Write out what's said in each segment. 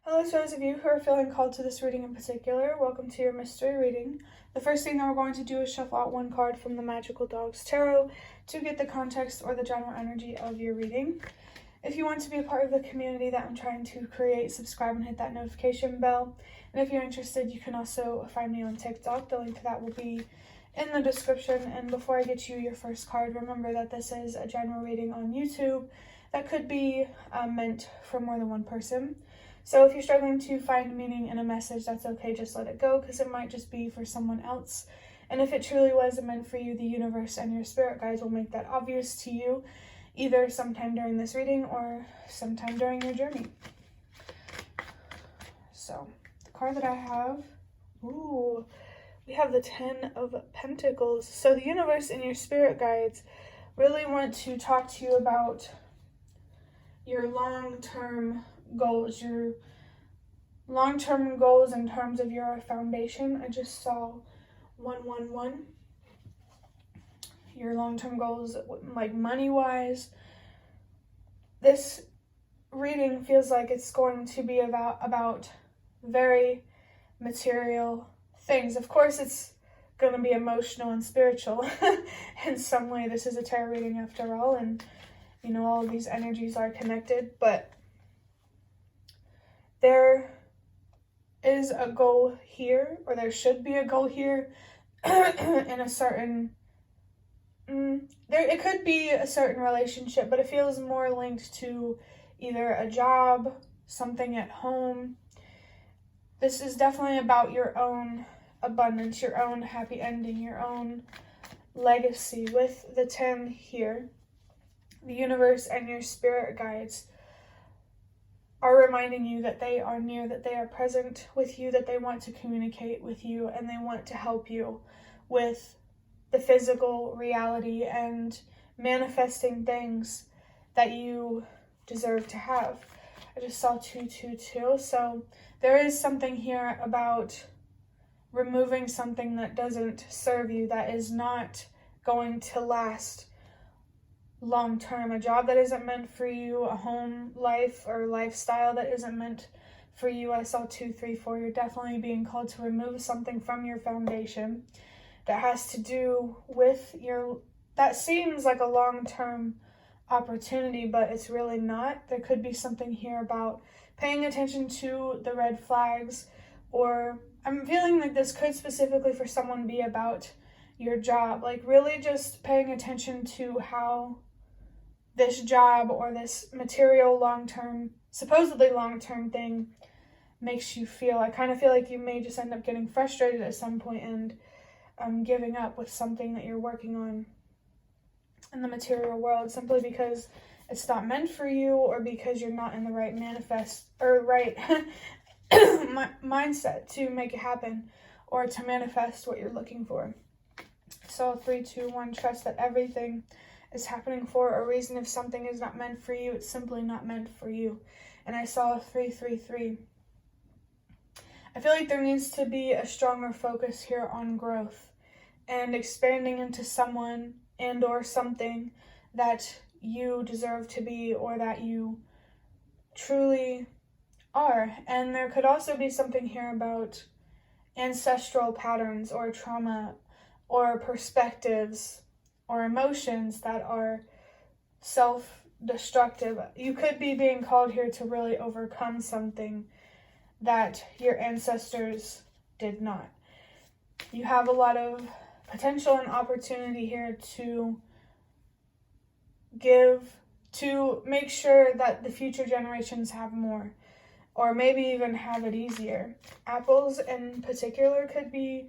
Hello to those of you who are feeling called to this reading in particular. Welcome to your mystery reading. The first thing that we're going to do is shuffle out one card from the Magical Dogs Tarot to get the context or the general energy of your reading. If you want to be a part of the community that I'm trying to create, subscribe and hit that notification bell. And if you're interested, you can also find me on TikTok. The link to that will be in the description. And before I get you your first card, remember that this is a general reading on YouTube that could be meant for more than one person. So if you're struggling to find meaning in a message, that's okay, just let it go, because it might just be for someone else. And if it truly was meant for you, the universe and your spirit guides will make that obvious to you, either sometime during this reading or sometime during your journey. So, the card that I have, we have the 10 of Pentacles. So the universe and your spirit guides really want to talk to you about your long-term goals, your long-term goals in terms of your foundation. I just saw 111. Your long-term goals, like money-wise. This reading feels like it's going to be about very material things. Of course, it's going to be emotional and spiritual in some way. This is a tarot reading after all, and you know, all of these energies are connected, but there is a goal here, or there should be a goal here in a certain, it could be a certain relationship, but it feels more linked to either a job, something at home. This is definitely about your own abundance, your own happy ending, your own legacy. With the 10 here, the universe and your spirit guides are reminding you that they are near, that they are present with you, that they want to communicate with you, and they want to help you with the physical reality and manifesting things that you deserve to have. I just saw 222, so there is something here about removing something that doesn't serve you, that is not going to last long term, a job that isn't meant for you, a home life or lifestyle that isn't meant for you. I saw 2, 3, 4. You're definitely being called to remove something from your foundation that has to do with that seems like a long-term opportunity, but it's really not. There could be something here about paying attention to the red flags, or I'm feeling like this could specifically for someone be about your job, like really just paying attention to how this job or this material supposedly long-term thing makes you feel. I kind of feel like you may just end up getting frustrated at some point and giving up with something that you're working on in the material world, simply because it's not meant for you, or because you're not in the right mindset to make it happen or to manifest what you're looking for. So 3, 2, 1, trust that everything is happening for a reason. If something is not meant for you, it's simply not meant for you. And I saw 3, 3, 3. I feel like there needs to be a stronger focus here on growth and expanding into someone and or something that you deserve to be, or that you truly are. And there could also be something here about ancestral patterns or trauma or perspectives or emotions that are self-destructive. You could be being called here to really overcome something that your ancestors did not. You have a lot of potential and opportunity here to make sure that the future generations have more, or maybe even have it easier. Apples in particular could be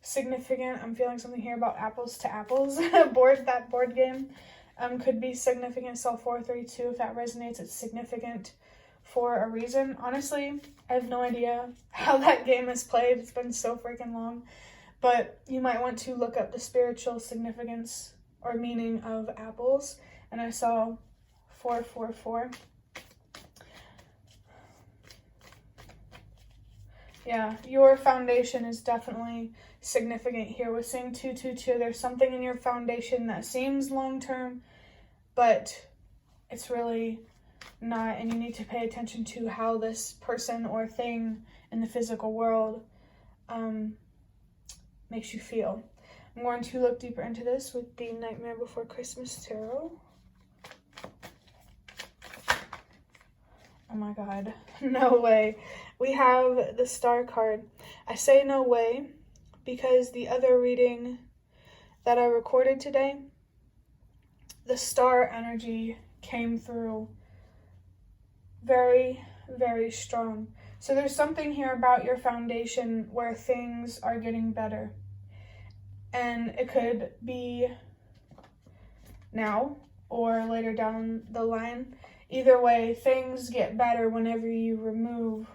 significant. I'm feeling something here about apples to apples. That board game could be significant. So 4, 3, 2, if that resonates, it's significant for a reason. Honestly, I have no idea how that game is played. It's been so freaking long. But you might want to look up the spiritual significance or meaning of apples. And I saw 4, 4, 4. Yeah, your foundation is definitely significant here. With seeing 2, 2, 2, there's something in your foundation that seems long-term, but it's really not, and you need to pay attention to how this person or thing in the physical world makes you feel. I'm going to look deeper into this with the Nightmare Before Christmas Tarot. Oh my god, no way. We have the Star card. I say no way because the other reading that I recorded today, the Star energy came through very, very strong. So there's something here about your foundation where things are getting better. And it could be now or later down the line. Either way, things get better whenever you remove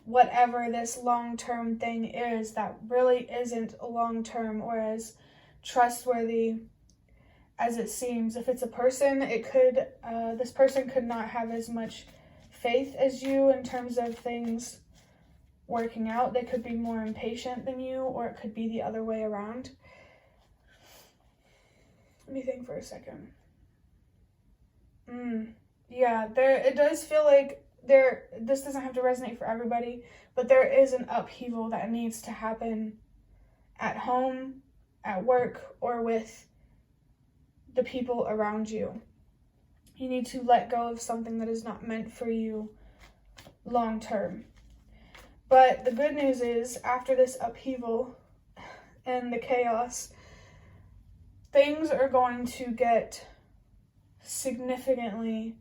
whatever this long-term thing is that really isn't long-term or as trustworthy as it seems. If it's a person, it could, this person could not have as much faith as you in terms of things working out. They could be more impatient than you, or it could be the other way around. Let me think for a second. Yeah, it does feel like this doesn't have to resonate for everybody, but there is an upheaval that needs to happen at home, at work, or with the people around you. You need to let go of something that is not meant for you long term. But the good news is, after this upheaval and the chaos, things are going to get significantly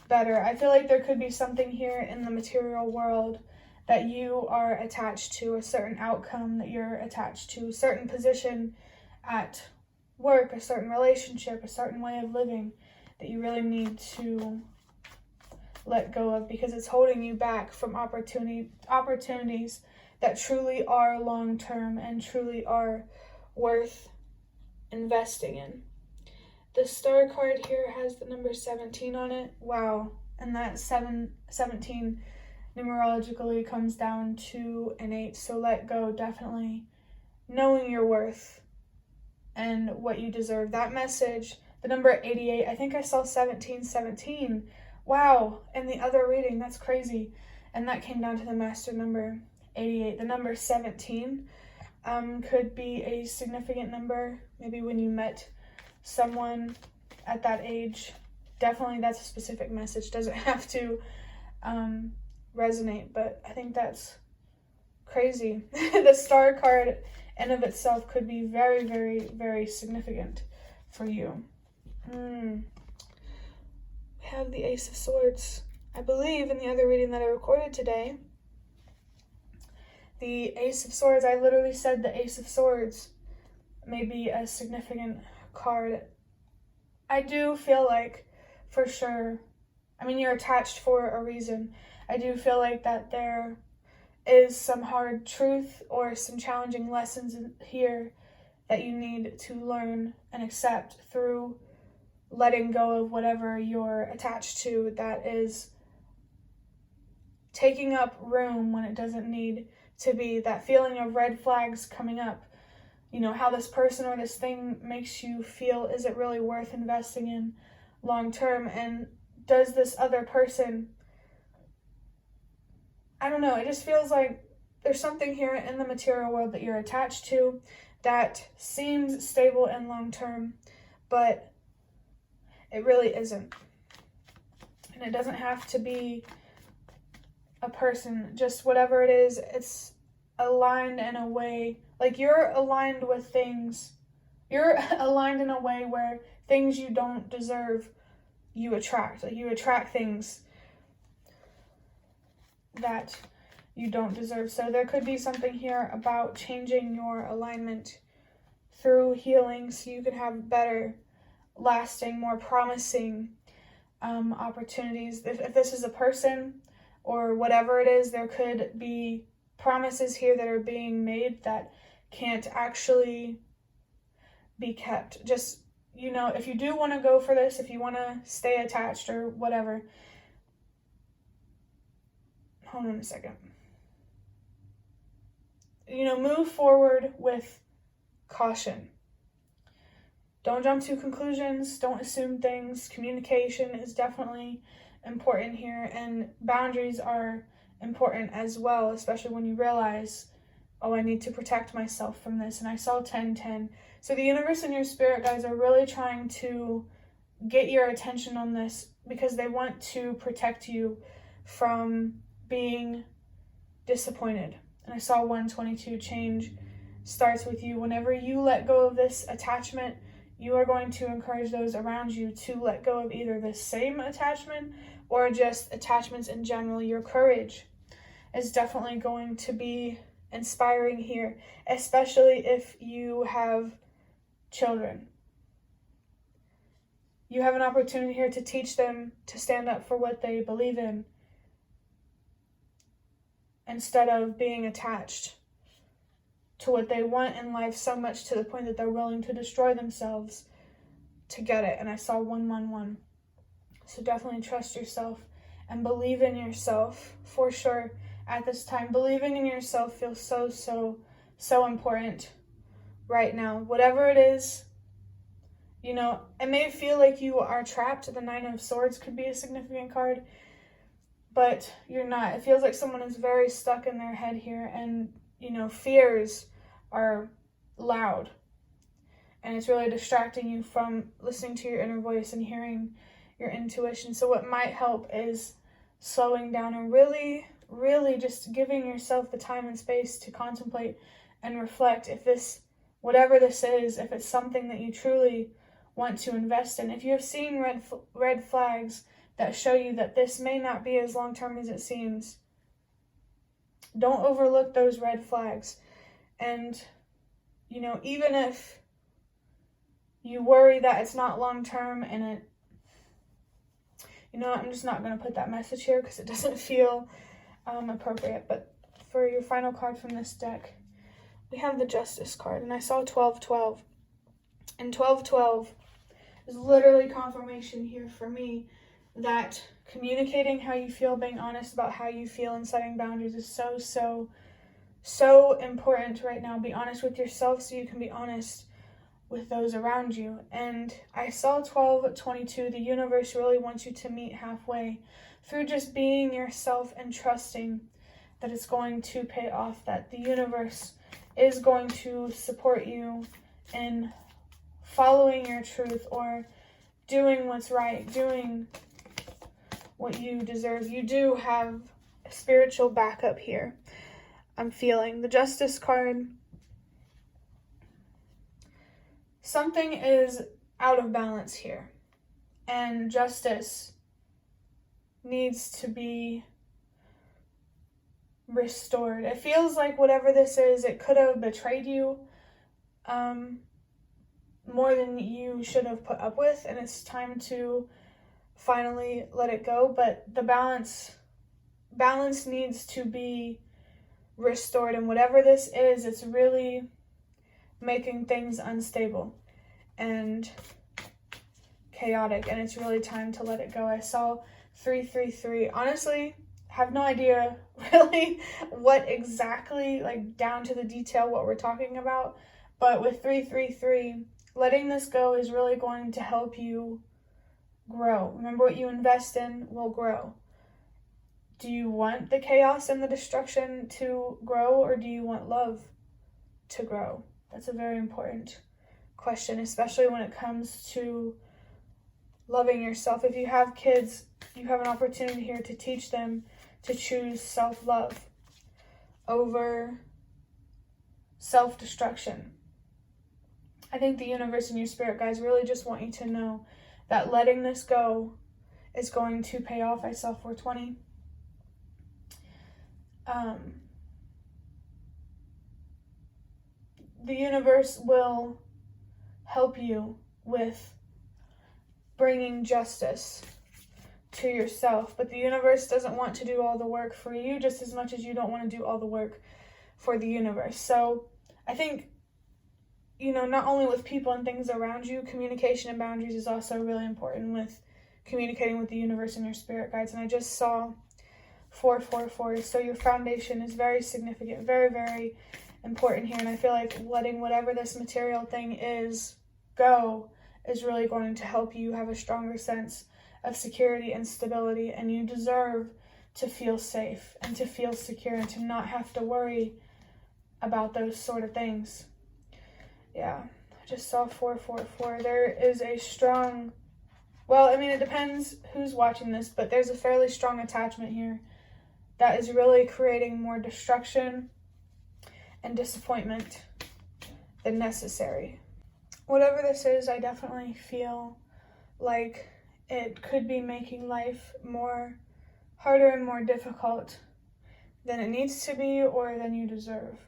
better. I feel like there could be something here in the material world that you are attached to, a certain outcome that you're attached to, a certain position at work, a certain relationship, a certain way of living that you really need to let go of because it's holding you back from opportunities that truly are long-term and truly are worth investing in. The Star card here has the number 17 on it. Wow. And that 17 numerologically comes down to an 8. So let go, definitely. Knowing your worth and what you deserve. That message, the number 88, I think I saw 1717. Wow. In the other reading, that's crazy. And that came down to the master number 88. The number 17 could be a significant number. Maybe when you met someone at that age. Definitely that's a specific message. Doesn't have to resonate, but I think that's crazy. The Star card in of itself could be very, very, very significant for you. We have the Ace of Swords. I believe in the other reading that I recorded today, the Ace of Swords, I literally said the Ace of Swords may be a significant card. I do feel like, for sure, I mean, you're attached for a reason. I do feel like that there is some hard truth or some challenging lessons in here that you need to learn and accept through letting go of whatever you're attached to that is taking up room when it doesn't need to be. That feeling of red flags coming up. You know, how this person or this thing makes you feel. Is it really worth investing in long term? And does this other person, I don't know, it just feels like there's something here in the material world that you're attached to that seems stable and long term, but it really isn't. And it doesn't have to be a person, just whatever it is, it's aligned in a way, like you're aligned with things, you're aligned in a way where things you don't deserve, you attract. Like you attract things that you don't deserve. So there could be something here about changing your alignment through healing so you can have better, lasting, more promising opportunities. If this is a person or whatever it is, there could be promises here that are being made that can't actually be kept. Just, you know, if you do want to go for this, if you want to stay attached or whatever, hold on a second. You know, move forward with caution. don't jump to conclusions, don't assume things. Communication is definitely important here, and boundaries are important as well, especially when you realize, oh, I need to protect myself from this. And I saw 10-10. So the universe and your spirit guides are really trying to get your attention on this because they want to protect you from being disappointed. And I saw 122, change starts with you. Whenever you let go of this attachment, you are going to encourage those around you to let go of either the same attachment or just attachments in general. Your courage is definitely going to be inspiring here, especially if you have children. You have an opportunity here to teach them to stand up for what they believe in instead of being attached to what they want in life so much to the point that they're willing to destroy themselves to get it. And I saw 111. So definitely trust yourself and believe in yourself for sure at this time. Believing in yourself feels so important right now. Whatever it is, it may feel like you are trapped. The 9 of Swords could be a significant card, but you're not. It feels like someone is very stuck in their head here, and fears are loud, and it's really distracting you from listening to your inner voice and hearing your intuition. So what might help is slowing down and really just giving yourself the time and space to contemplate and reflect if this, whatever this is, if it's something that you truly want to invest in. If you have seen red flags that show you that this may not be as long-term as it seems, don't overlook those red flags. And, even if you worry that it's not long-term and I'm just not going to put that message here because it doesn't feel appropriate. But for your final card from this deck, we have the Justice card, and I saw 12-12. And 12-12 is literally confirmation here for me that communicating how you feel, being honest about how you feel, and setting boundaries is so important right now. Be honest with yourself so you can be honest with those around you. And I saw 12-22. The universe really wants you to meet halfway through just being yourself and trusting that it's going to pay off, that the universe is going to support you in following your truth or doing what's right, doing what you deserve. You do have a spiritual backup here. I'm feeling the Justice card. Something is out of balance here, and justice needs to be restored. It feels like whatever this is, it could have betrayed you more than you should have put up with, and it's time to finally let it go. But the balance needs to be restored, and whatever this is, it's really making things unstable and chaotic, and it's really time to let it go. I saw 333. Honestly, have no idea really what exactly, like down to the detail, what we're talking about, but with 333, letting this go is really going to help you grow. Remember, what you invest in will grow. Do you want the chaos and the destruction to grow, or do you want love to grow? That's a very important question, especially when it comes to loving yourself. If you have kids, you have an opportunity here to teach them to choose self-love over self-destruction. I think the universe and your spirit guides really just want you to know that letting this go is going to pay off. I saw 420. The universe will help you with bringing justice to yourself, but the universe doesn't want to do all the work for you just as much as you don't want to do all the work for the universe. So I think, not only with people and things around you, communication and boundaries is also really important with communicating with the universe and your spirit guides. And I just saw 444. So your foundation is very significant, very, very important here. And I feel like letting whatever this material thing is go is really going to help you have a stronger sense of security and stability, and you deserve to feel safe and to feel secure and to not have to worry about those sort of things. Yeah, I just saw 444. There is a strong, well, I mean, it depends who's watching this, but there's a fairly strong attachment here that is really creating more destruction and disappointment than necessary. Whatever this is, I definitely feel like it could be making life harder and more difficult than it needs to be or than you deserve.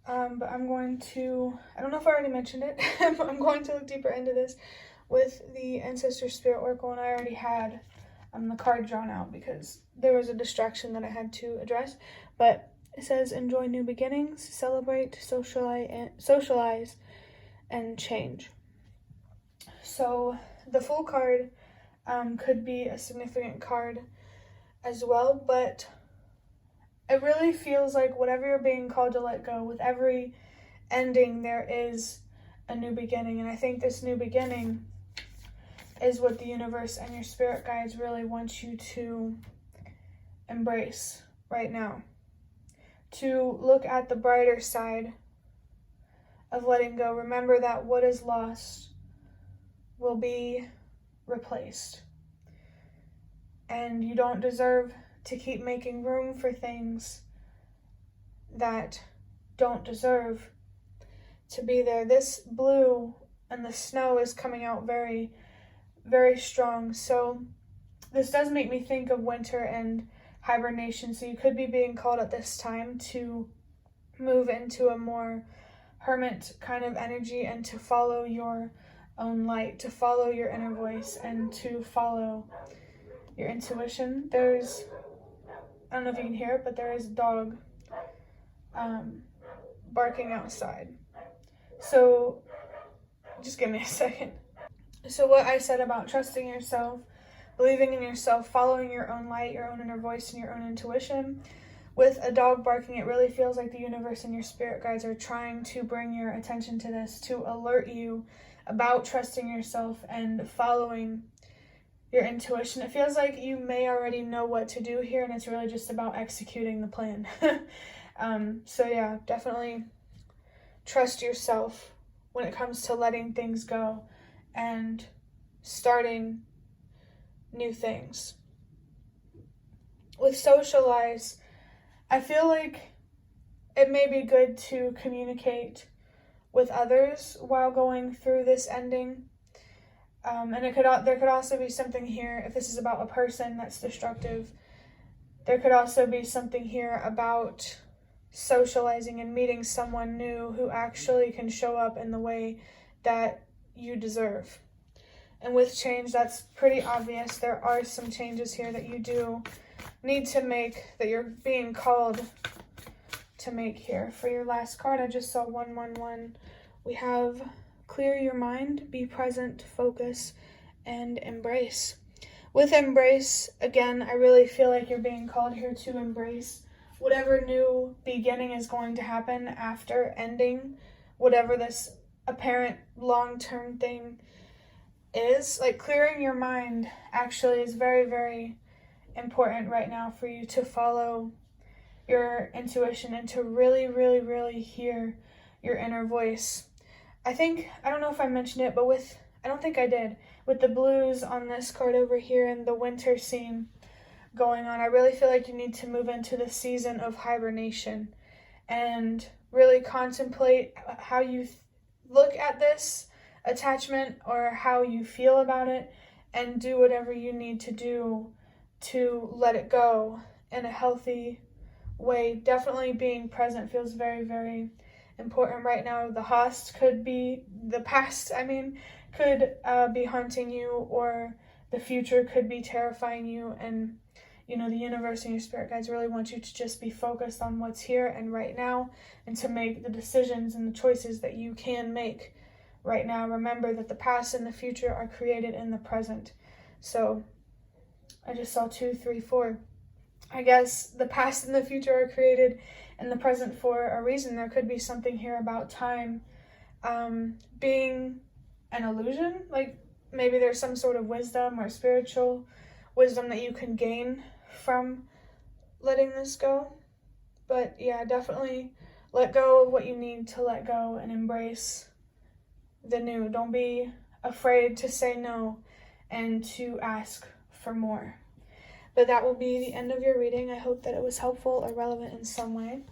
But I'm going to, I don't know if I already mentioned it, but I'm going to look deeper into this with the Ancestor Spirit Oracle, and I already had the card drawn out because there was a distraction that I had to address. But it says, enjoy new beginnings, celebrate, socialize, and change. So the Fool card could be a significant card as well, but it really feels like whatever you're being called to let go, with every ending there is a new beginning. And I think this new beginning is what the universe and your spirit guides really want you to embrace right now. To look at the brighter side of letting go. Remember that what is lost will be replaced. And you don't deserve to keep making room for things that don't deserve to be there. This blue and the snow is coming out very, very strong. So this does make me think of winter and hibernation. So you could be being called at this time to move into a more hermit kind of energy and to follow your own light, to follow your inner voice, and to follow your intuition. I don't know if you can hear it, but there is a dog barking outside. So just give me a second. So what I said about trusting yourself, believing in yourself, following your own light, your own inner voice, and your own intuition, with a dog barking, it really feels like the universe and your spirit guides are trying to bring your attention to this, to alert you about trusting yourself and following your intuition. It feels like you may already know what to do here, and it's really just about executing the plan. So yeah, definitely trust yourself when it comes to letting things go and starting new things. With socialize, I feel like it may be good to communicate with others while going through this ending. And there could also be something here, if this is about a person that's destructive, there could also be something here about socializing and meeting someone new who actually can show up in the way that you deserve. And with change, that's pretty obvious. There are some changes here that you do need to make, that you're being called to make here. For your last card, I just saw 111. We have clear your mind, be present, focus, and embrace. With embrace, again, I really feel like you're being called here to embrace whatever new beginning is going to happen after ending whatever this apparent long-term thing is. Like, clearing your mind actually is very, very important right now for you to follow your intuition and to really, really, really hear your inner voice. I don't know if I mentioned it, but I don't think I did, with the blues on this card over here and the winter scene going on, I really feel like you need to move into the season of hibernation and really contemplate how you look at this attachment or how you feel about it, and do whatever you need to do to let it go in a healthy way. Definitely being present feels very, very important right now. The past could be haunting you, or the future could be terrifying you, and the universe and your spirit guides really want you to just be focused on what's here and right now, and to make the decisions and the choices that you can make right now. Remember that the past and the future are created in the present. So I just saw 2, 3, 4. I guess the past and the future are created in the present for a reason. There could be something here about time being an illusion. Like maybe there's some sort of wisdom or spiritual wisdom that you can gain from letting this go. But yeah, definitely let go of what you need to let go and embrace the new. Don't be afraid to say no and to ask for more. But that will be the end of your reading. I hope that it was helpful or relevant in some way.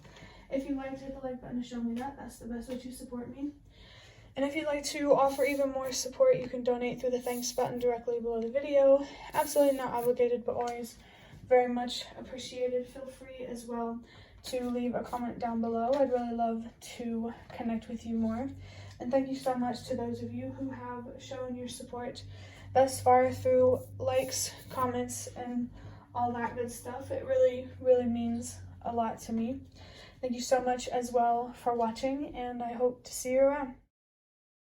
If you liked, hit the like button to show me that. That's the best way to support me. And if you'd like to offer even more support, you can donate through the thanks button directly below the video. Absolutely not obligated, but always very much appreciated. Feel free as well to leave a comment down below. I'd really love to connect with you more. And thank you so much to those of you who have shown your support thus far through likes, comments, and all that good stuff. It really, really means a lot to me. Thank you so much as well for watching, and I hope to see you around.